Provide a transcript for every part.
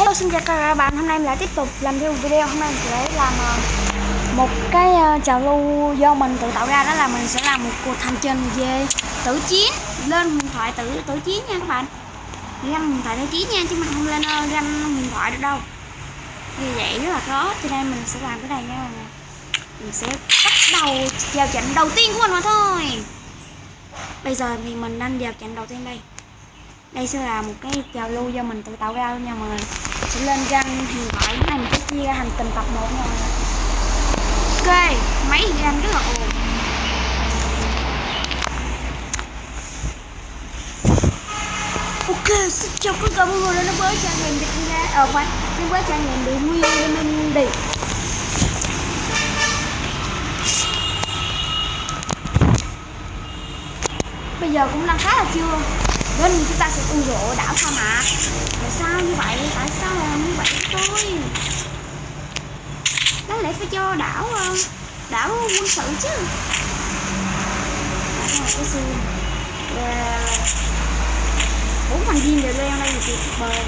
Hello, xin chào các bạn. Hôm nay mình lại tiếp tục làm theo video. Hôm nay mình sẽ làm một cái trào lưu do mình tự tạo ra, đó là mình sẽ làm một cuộc hành trình về tử chiến, lên huyền thoại tử chiến nha các bạn. Ganh huyền thoại tử chiến nha, chứ mình không lên ganh huyền thoại được đâu. Như vậy rất là khó, cho nên mình sẽ làm cái này nha. Mình sẽ bắt đầu vào trận đầu tiên của mình mà thôi. Bây giờ thì mình đang vào trận đầu tiên đây. Đây sẽ là một cái trào lưu do mình tự tạo ra luôn nha mọi người. Sẽ lên ganh huyền thoại. Cái này mình sẽ chia ra hành trình tập 1 nha mọi người. Ok, máy ganh rất là ồn. Ok, xin chào tất cả mọi người đến với trang game Việt Nam. Đến với trang game bị nguyên mình đi. Bây giờ cũng đang khá là trưa, nên chúng ta sẽ rộ đảo sa mạc. Tại sao như vậy? Tại sao làm như vậy thôi? Đáng lẽ phải cho đảo quân sự chứ. Cái xương 4 thành viên đều leo đây thì tuyệt vời.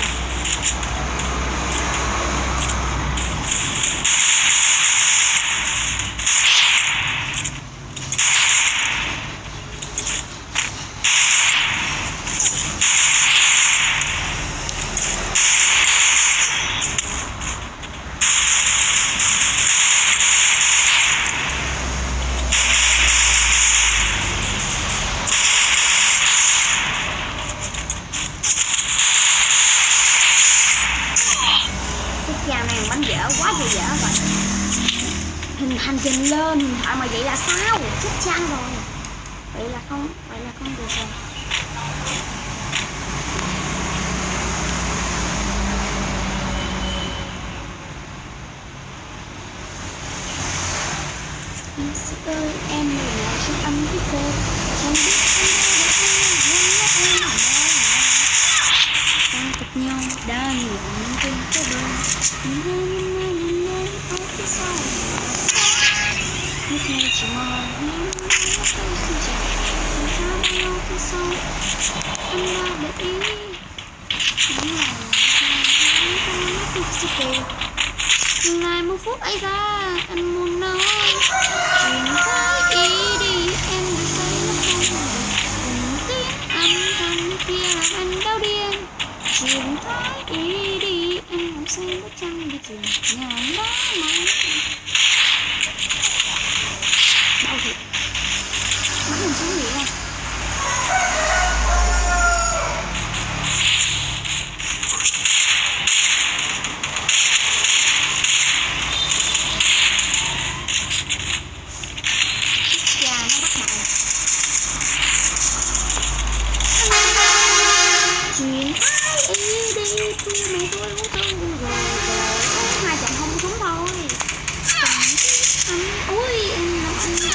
Chào này bánh dở quá trời dở rồi. Hành trình lên huyền thoại mà vậy là sao? Chắc chắn rồi. Vậy là không được rồi. Ơi em là chiếc ấm biết về, chẳng biết em đang gặp nhau đã nhiều những tin có đơn nhìn lên ở phía sau lúc này chỉ mong những tôi xin chào xin sao đang ở phía sau anh đã để ý đúng là không nói được sự kề dừng lại một phút ấy ra anh muốn nói chuyện với ý đi em đã say nó không được tiếng âm thanh kia làm anh đau điên chuyện thái ý đi em không xem có chăng đi tìm nhà đó mà đau thiệt bắn mình xuống vậy ra hai trận không súng thôi. Ui em làm anh điên.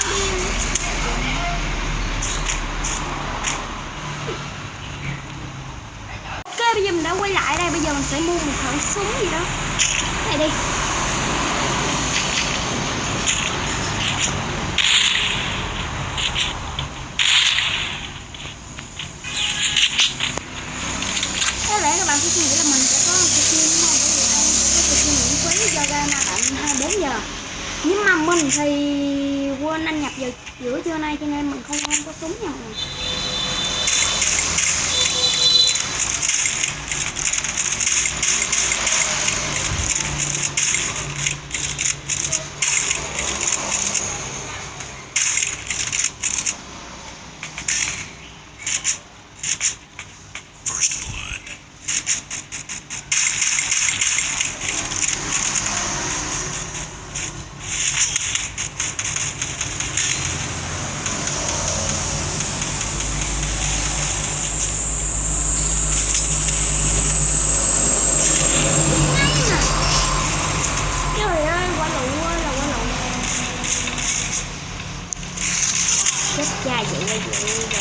Ok, bây giờ mình đã quay lại đây. Bây giờ mình sẽ mua một khẩu súng gì đó. Này đi. Có lẽ các bạn sẽ suy nghĩ là mình sẽ có một cái phim đúng không? Bởi vì miễn phí cho ra tận 24 giờ. Nhưng mà mình thì quên anh nhập vào giữa trưa nay cho nên mình không có súng nha mọi người. Chết cha vậy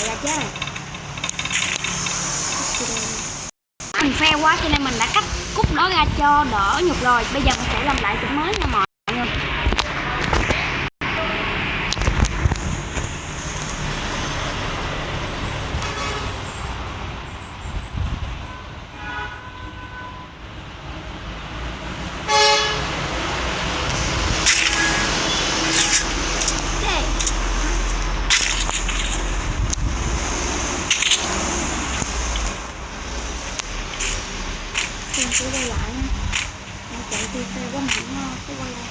là chết rồi. Mình fail quá cho nên mình đã cắt cúc đó ra cho đỡ nhục rồi. Bây giờ mình sẽ làm lại trận mới nha mọi người. Mình sẽ quay lại nha. Nó chạy đi xe quá mạnh cái quay lại.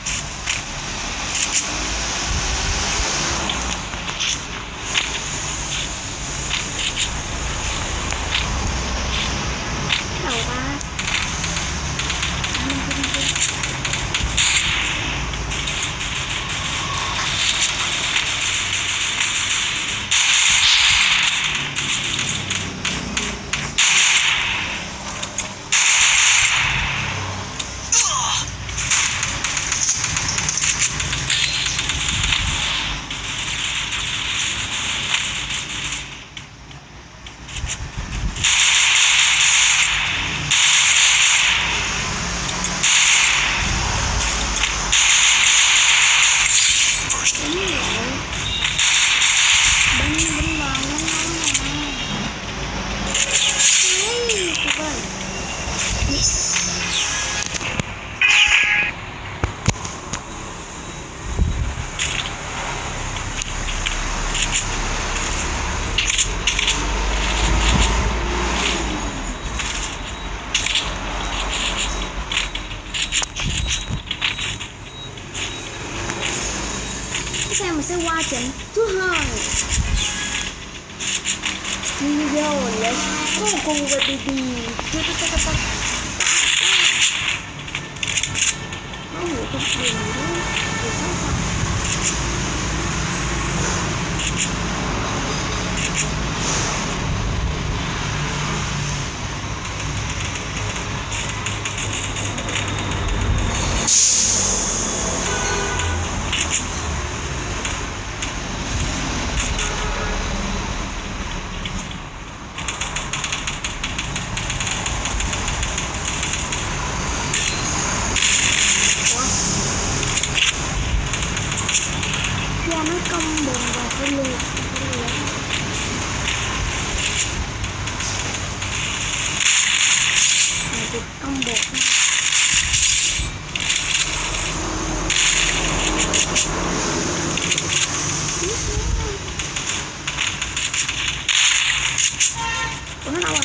Đầu ba. Xem mình sẽ qua trận thứ hai. Yo, let's go baby. Nó ngủ trong đường nữa. Nó công bồn vào cái lượt này thì công bột của nó đâu rồi.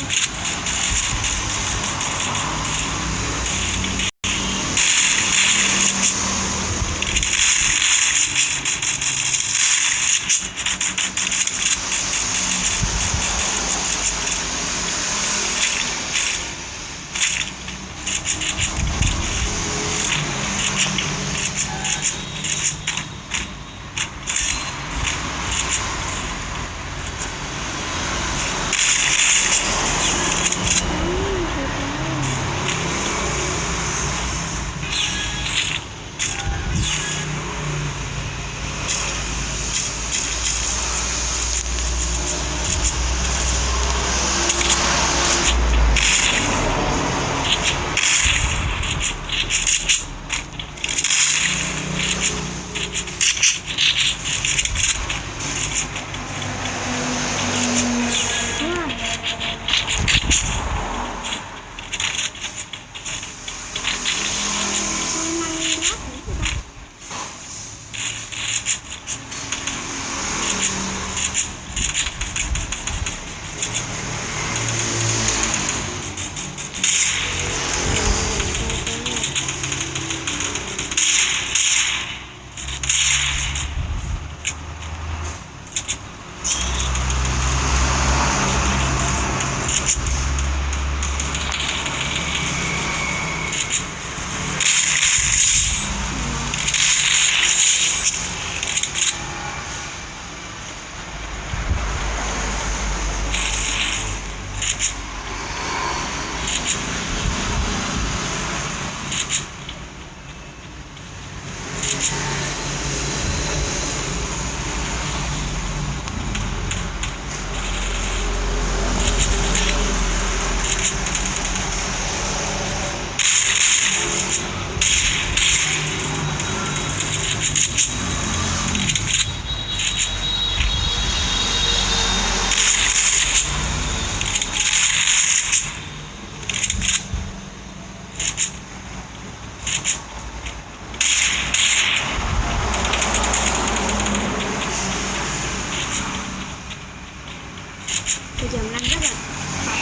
Bây giờ mình đang rất là tập,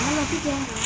nó lên phía trên rồi.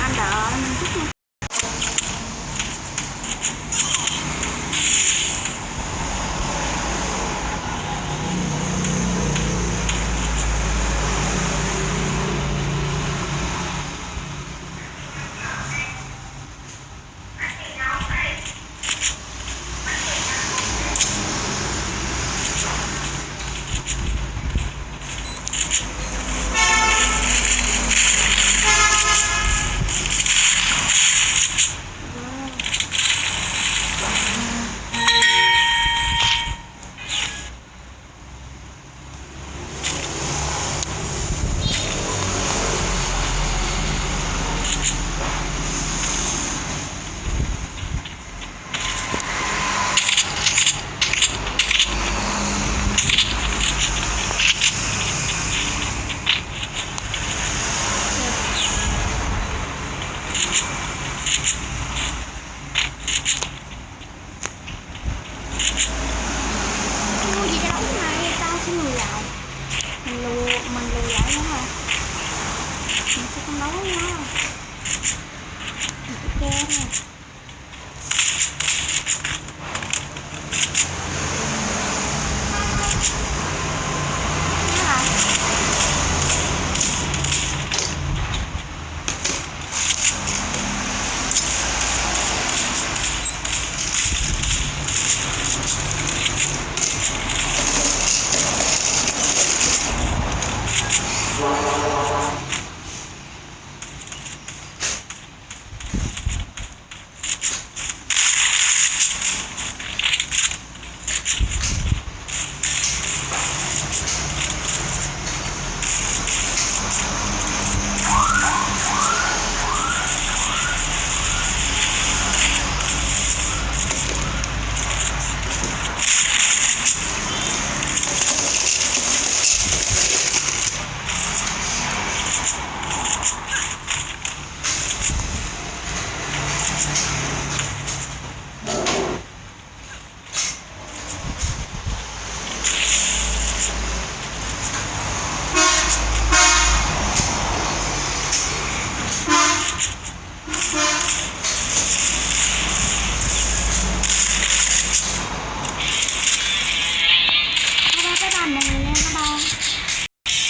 Anh đợi mình chút nha. Mua gì cho đóng này, tao sẽ lùi lại. Mình lùi lại nữa hả? Mình sẽ không đấu nữa. Mình sẽ kêu nè.